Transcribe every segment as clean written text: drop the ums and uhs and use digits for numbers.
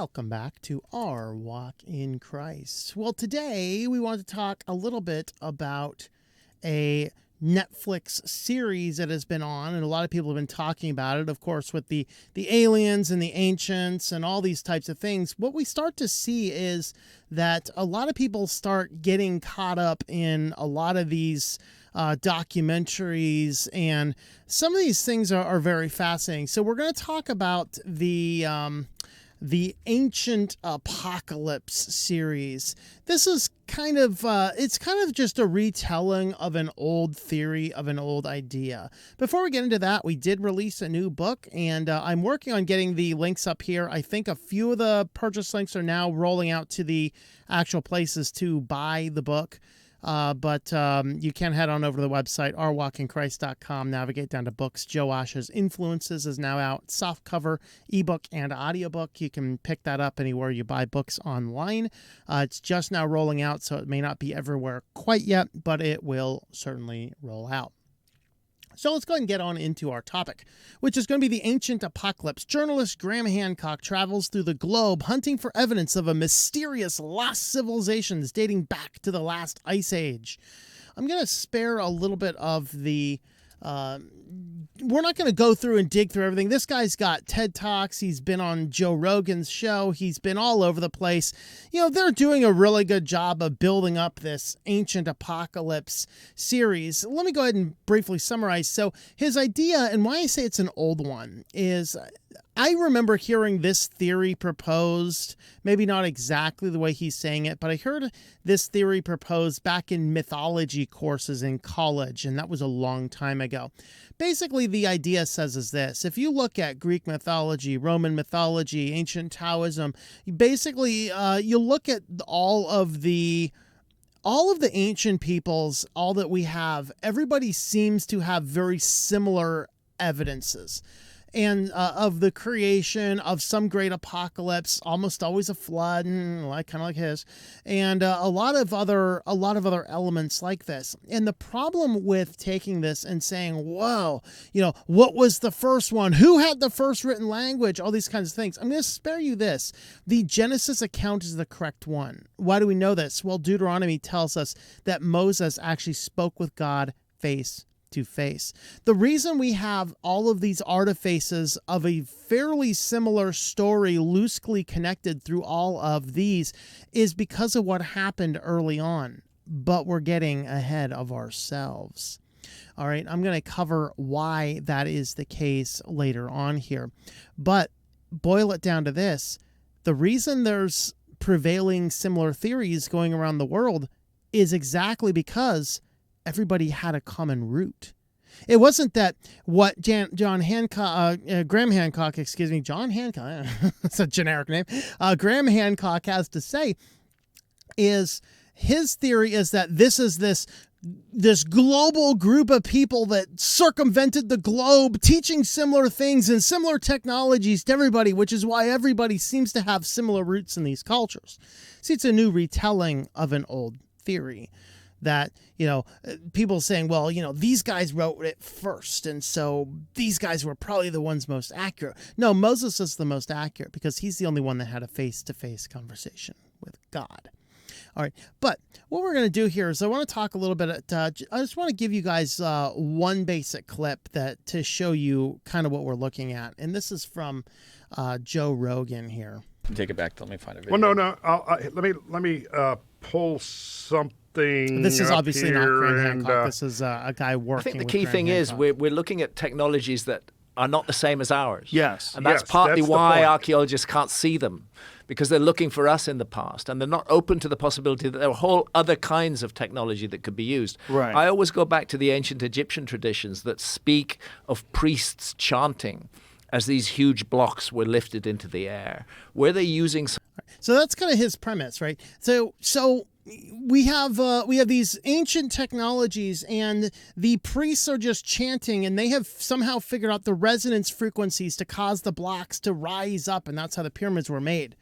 Welcome back to Our Walk in Christ. Well, today we want to talk a little bit about a Netflix series that has been on, and a lot of people have been talking about it, of course, with the aliens and the ancients and all these types of things. What we start to see is that a lot of people start getting caught up in a lot of these documentaries, and some of these things are very fascinating. So we're going to talk about the Ancient Apocalypse series. This is kind of just a retelling of an old theory, of an old idea. Before we get into that, we did release a new book, and I'm working on getting the links up here. I think a few of the purchase links are now rolling out to the actual places to buy the book. But you can head on over to the website, ourwalkinchrist.com, navigate down to books. Joe Asha's Influences is now out, softcover, ebook, and audiobook. You can pick that up anywhere you buy books online. It's just now rolling out, so it may not be everywhere quite yet, but it will certainly roll out. So let's go ahead and get on into our topic, which is going to be the Ancient Apocalypse. Journalist Graham Hancock travels through the globe hunting for evidence of a mysterious lost civilizations dating back to the last ice age. I'm going to spare a little bit of the... we're not going to go through and dig through everything. This guy's got TED Talks. He's been on Joe Rogan's show. He's been all over the place. You know, they're doing a really good job of building up this Ancient Apocalypse series. Let me go ahead and briefly summarize. So his idea, and why I say it's an old one, is I remember hearing this theory proposed, maybe not exactly the way he's saying it, but I heard this theory proposed back in mythology courses in college, and that was a long time ago. Basically, the idea says is this: if you look at Greek mythology, Roman mythology, ancient Taoism, basically you look at all of the ancient peoples, all that we have, everybody seems to have very similar evidences. And of the creation of some great apocalypse, almost always a flood, kind of like his, and a lot of other elements like this. And the problem with taking this and saying, "Whoa, what was the first one? Who had the first written language?" All these kinds of things. I'm going to spare you this. The Genesis account is the correct one. Why do we know this? Well, Deuteronomy tells us that Moses actually spoke with God face to face. The reason we have all of these artifices of a fairly similar story loosely connected through all of these is because of what happened early on, but we're getting ahead of ourselves. All right, I'm going to cover why that is the case later on here, but boil it down to this: the reason there's prevailing similar theories going around the world is exactly because everybody had a common root. It wasn't that what Graham Hancock, John Hancock, that's a generic name, Graham Hancock has to say is his theory is that this is this global group of people that circumvented the globe, teaching similar things and similar technologies to everybody, which is why everybody seems to have similar roots in these cultures. See, it's a new retelling of an old theory. That, people saying, well, these guys wrote it first, and so these guys were probably the ones most accurate. No, Moses is the most accurate because he's the only one that had a face-to-face conversation with God. All right, but what we're going to do here is I want to talk a little bit. I just want to give you guys one basic clip to show you kind of what we're looking at, and this is from Joe Rogan here. Take it back. Let me find a video. Well, no. Let me pull something. This is obviously not Graham Hancock. This is a guy working. I think the key thing is we're looking at technologies that are not the same as ours. Yes, and that's partly why archaeologists can't see them, because they're looking for us in the past, and they're not open to the possibility that there are whole other kinds of technology that could be used. Right. I always go back to the ancient Egyptian traditions that speak of priests chanting as these huge blocks were lifted into the air. Were they using? So that's kind of his premise, right? So we have these ancient technologies, and the priests are just chanting, and they have somehow figured out the resonance frequencies to cause the blocks to rise up, and that's how the pyramids were made.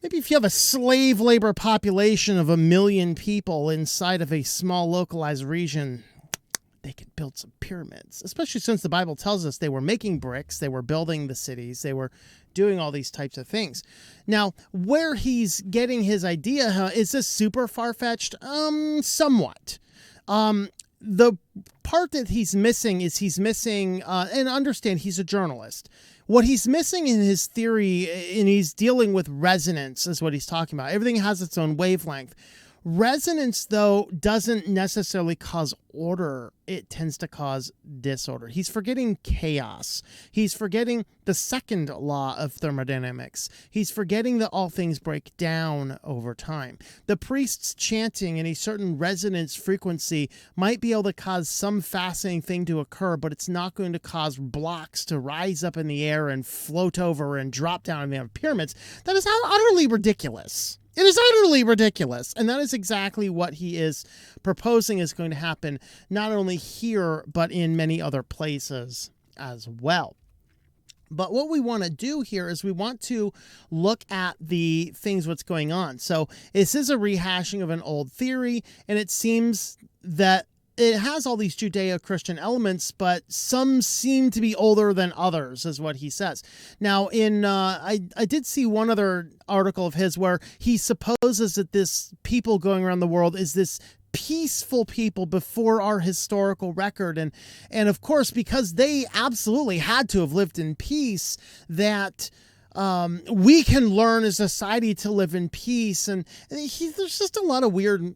Maybe if you have a slave labor population of 1 million people inside of a small localized region, they could build some pyramids, especially since the Bible tells us they were making bricks, they were building the cities, they were doing all these types of things. Now, where he's getting his idea, is this super far-fetched? Somewhat. The part that he's missing is and understand he's a journalist. What he's missing in his theory, and he's dealing with resonance, is what he's talking about. Everything has its own wavelength. Resonance, though, doesn't necessarily cause order. It tends to cause disorder. He's forgetting chaos. He's forgetting the second law of thermodynamics. He's forgetting that all things break down over time. The priests chanting in a certain resonance frequency might be able to cause some fascinating thing to occur, but it's not going to cause blocks to rise up in the air and float over and drop down in the pyramids. That is utterly ridiculous. It is utterly ridiculous. And that is exactly what he is proposing is going to happen, not only here, but in many other places as well. But what we want to do here is we want to look at the things, what's going on. So this is a rehashing of an old theory, and it seems that it has all these Judeo-Christian elements, but some seem to be older than others, is what he says. Now, I did see one other article of his where he supposes that this people going around the world is this peaceful people before our historical record. And of course, because they absolutely had to have lived in peace, that we can learn as a society to live in peace. And there's just a lot of weird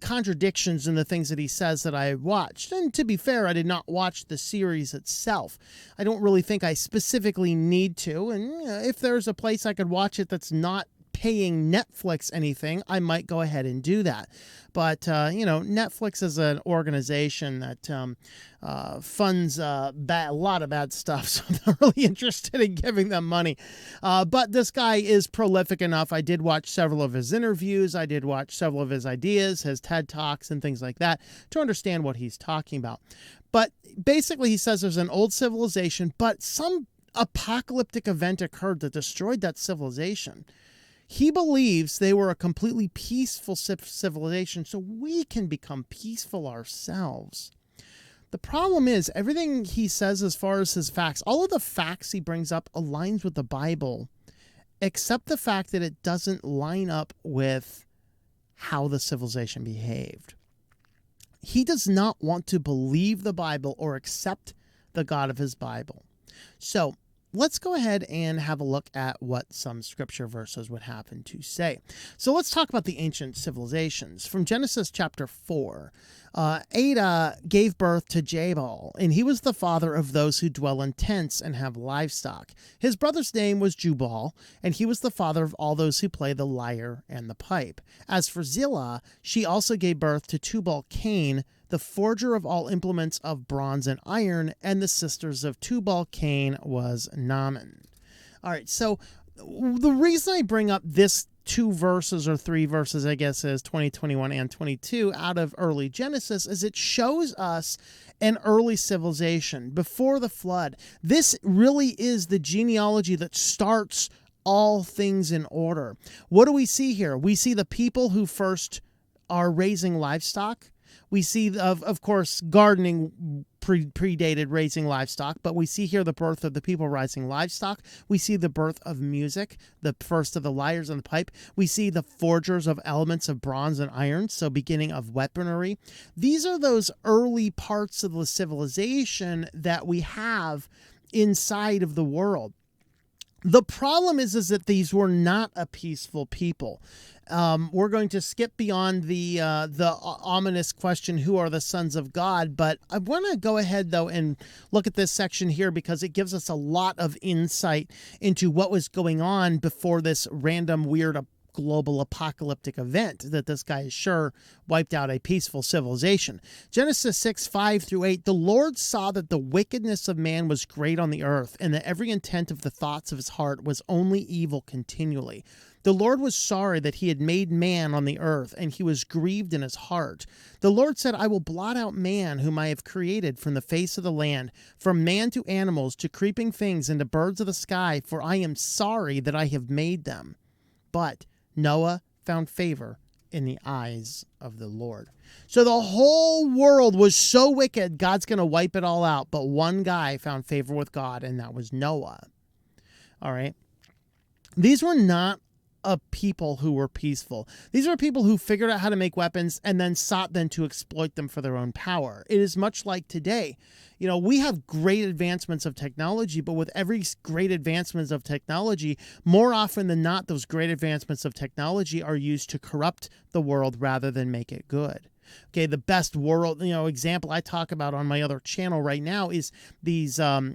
contradictions in the things that he says that I watched. And to be fair, I did not watch the series itself. I don't really think I specifically need to. And if there's a place I could watch it that's not paying Netflix anything, I might go ahead and do that. But, Netflix is an organization that funds a lot of bad stuff, so I'm not really interested in giving them money. But this guy is prolific enough. I did watch several of his interviews. I did watch several of his ideas, his TED Talks and things like that to understand what he's talking about. But basically, he says there's an old civilization, but some apocalyptic event occurred that destroyed that civilization. He believes they were a completely peaceful civilization, so we can become peaceful ourselves. The problem is, everything he says as far as his facts, all of the facts he brings up aligns with the Bible, except the fact that it doesn't line up with how the civilization behaved. He does not want to believe the Bible or accept the God of his Bible. So, let's go ahead and have a look at what some scripture verses would happen to say. So let's talk about the ancient civilizations. From Genesis chapter 4, Ada gave birth to Jabal, and he was the father of those who dwell in tents and have livestock. His brother's name was Jubal, and he was the father of all those who play the lyre and the pipe. As for Zillah, she also gave birth to Tubal-Cain, the forger of all implements of bronze and iron, and the sisters of Tubal-Cain was Naaman. All right, so the reason I bring up this 2 verses or 3 verses, I guess, is 20, 21, and 22 out of early Genesis is it shows us an early civilization before the flood. This really is the genealogy that starts all things in order. What do we see here? We see the people who first are raising livestock. We see, of course, gardening predated raising livestock, but we see here the birth of the people raising livestock. We see the birth of music, the first of the lyres and the pipe. We see the forgers of elements of bronze and iron, so beginning of weaponry. These are those early parts of the civilization that we have inside of the world. The problem is that these were not a peaceful people. We're going to skip beyond the ominous question, who are the sons of God? But I want to go ahead, though, and look at this section here because it gives us a lot of insight into what was going on before this random, weird global apocalyptic event that this guy is sure wiped out a peaceful civilization. Genesis 6, 5 through 8, the Lord saw that the wickedness of man was great on the earth, and that every intent of the thoughts of his heart was only evil continually. The Lord was sorry that he had made man on the earth, and he was grieved in his heart. The Lord said, I will blot out man whom I have created from the face of the land, from man to animals, to creeping things, and to birds of the sky, for I am sorry that I have made them. But Noah found favor in the eyes of the Lord. So the whole world was so wicked, God's going to wipe it all out. But one guy found favor with God, and that was Noah. All right. These were not a people who were peaceful. These are people who figured out how to make weapons and then sought then to exploit them for their own power. It is much like today. You know, we have great advancements of technology, but with every great advancements of technology, more often than not, those great advancements of technology are used to corrupt the world rather than make it good. Okay, the best world, example I talk about on my other channel right now is these little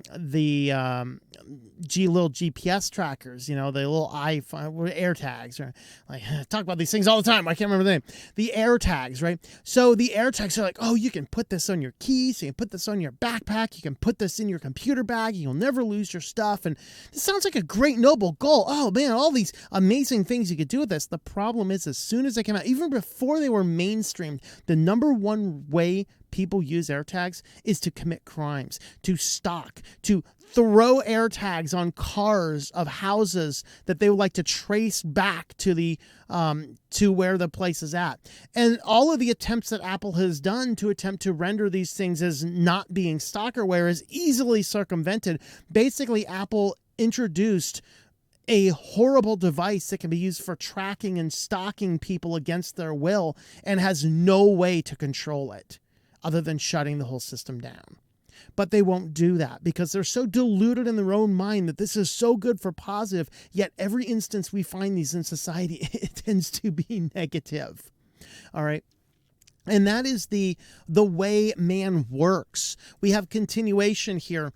GPS trackers, the little iPhone air tags, or like I talk about these things all the time. I can't remember the name. The air tags, right? So the air tags are like, oh, you can put this on your keys, you can put this on your backpack, you can put this in your computer bag, you'll never lose your stuff. And this sounds like a great noble goal. Oh man, all these amazing things you could do with this. The problem is, as soon as they came out, even before they were mainstreamed, the number one way people use AirTags is to commit crimes, to stalk, to throw AirTags on cars of houses that they would like to trace back to the to where the place is at. And all of the attempts that Apple has done to attempt to render these things as not being stalkerware is easily circumvented. Basically, Apple introduced a horrible device that can be used for tracking and stalking people against their will and has no way to control it other than shutting the whole system down. But they won't do that because they're so deluded in their own mind that this is so good for positive, yet every instance we find these in society, it tends to be negative. All right. And that is the way man works. We have continuation here.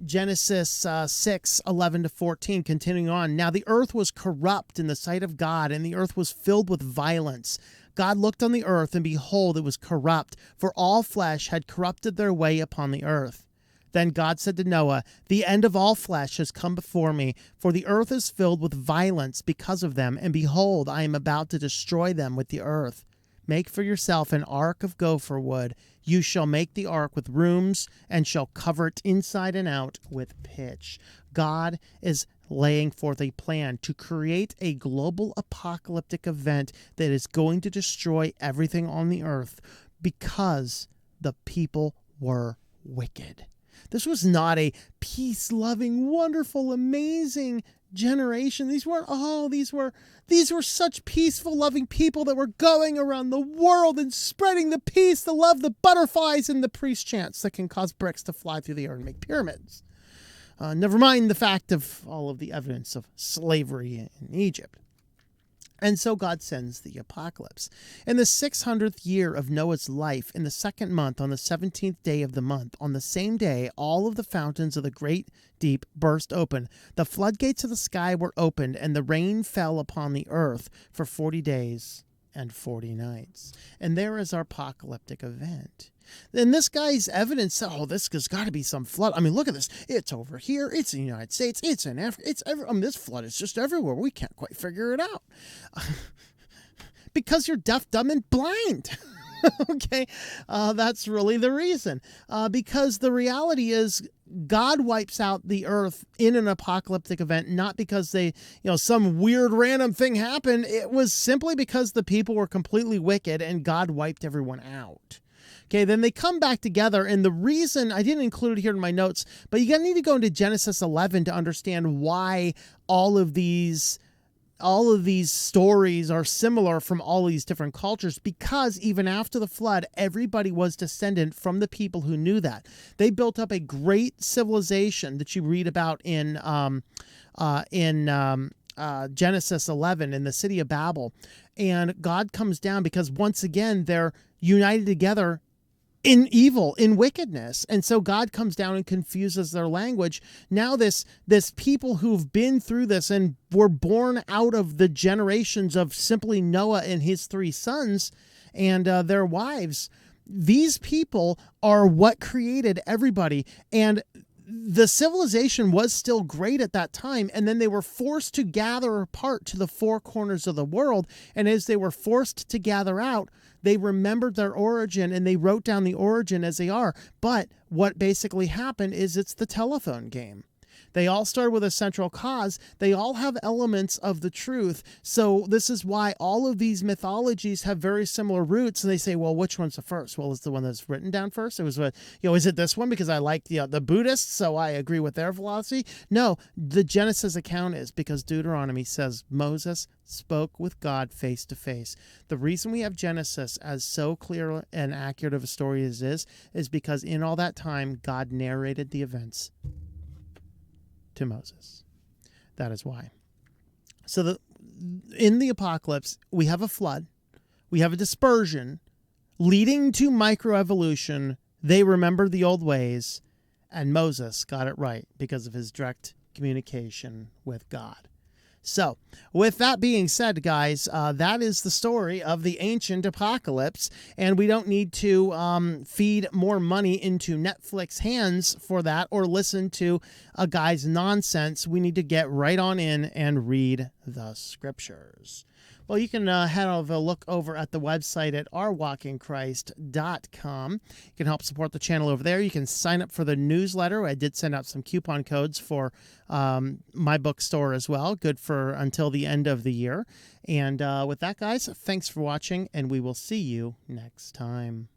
Genesis 6:11-14, continuing on. Now the earth was corrupt in the sight of God, and the earth was filled with violence. God looked on the earth, and behold, it was corrupt, for all flesh had corrupted their way upon the earth. Then God said to Noah, the end of all flesh has come before me, for the earth is filled with violence because of them, and behold, I am about to destroy them with the earth. Make for yourself an ark of gopher wood. You shall make the ark with rooms and shall cover it inside and out with pitch. God is laying forth a plan to create a global apocalyptic event that is going to destroy everything on the earth because the people were wicked. This was not a peace-loving, wonderful, amazing generation. These were such peaceful, loving people that were going around the world and spreading the peace, the love, the butterflies, and the priest chants that can cause bricks to fly through the air and make pyramids. Never mind the fact of all of the evidence of slavery in Egypt. And so God sends the apocalypse. In the 600th year of Noah's life, in the second month, on the 17th day of the month, on the same day, all of the fountains of the great deep burst open. The floodgates of the sky were opened, and the rain fell upon the earth for 40 days and 40 nights. And there is our apocalyptic event. Then this guy's evidence, this has got to be some flood. I mean, look at this. It's over here. It's in the United States. It's in Africa. This flood is just everywhere. We can't quite figure it out. Because you're deaf, dumb, and blind. Okay? That's really the reason. Because the reality is God wipes out the earth in an apocalyptic event, not because some weird random thing happened. It was simply because the people were completely wicked and God wiped everyone out. Okay, then they come back together, and the reason, I didn't include it here in my notes, but you need to go into Genesis 11 to understand why all of these stories are similar from all these different cultures, because even after the flood, everybody was descendant from the people who knew that. They built up a great civilization that you read about in Genesis 11 in the city of Babel. And God comes down because once again, they're united together in evil, in wickedness. And so God comes down and confuses their language. Now this people who've been through this and were born out of the generations of simply Noah and his 3 sons and their wives, these people are what created everybody. And the civilization was still great at that time, and then they were forced to gather apart to the 4 corners of the world, and as they were forced to gather out, they remembered their origin, and they wrote down the origin as they are. But what basically happened is it's the telephone game. They all start with a central cause. They all have elements of the truth. So this is why all of these mythologies have very similar roots. And they say, well, which one's the first? Well, it's the one that's written down first. It was what, is it this one because I like the Buddhists, so I agree with their philosophy? No, the Genesis account is because Deuteronomy says Moses spoke with God face to face. The reason we have Genesis as so clear and accurate of a story as is because in all that time, God narrated the events to Moses. That is why. So in the apocalypse, we have a flood, we have a dispersion leading to microevolution. They remember the old ways, and Moses got it right because of his direct communication with God. So, with that being said, guys, that is the story of the ancient apocalypse, and we don't need to feed more money into Netflix hands for that or listen to a guy's nonsense. We need to get right on in and read the scriptures. Well, you can have a look over at the website at ourwalkinchrist.com. You can help support the channel over there. You can sign up for the newsletter. I did send out some coupon codes for my bookstore as well. Good for until the end of the year. And with that, guys, thanks for watching, and we will see you next time.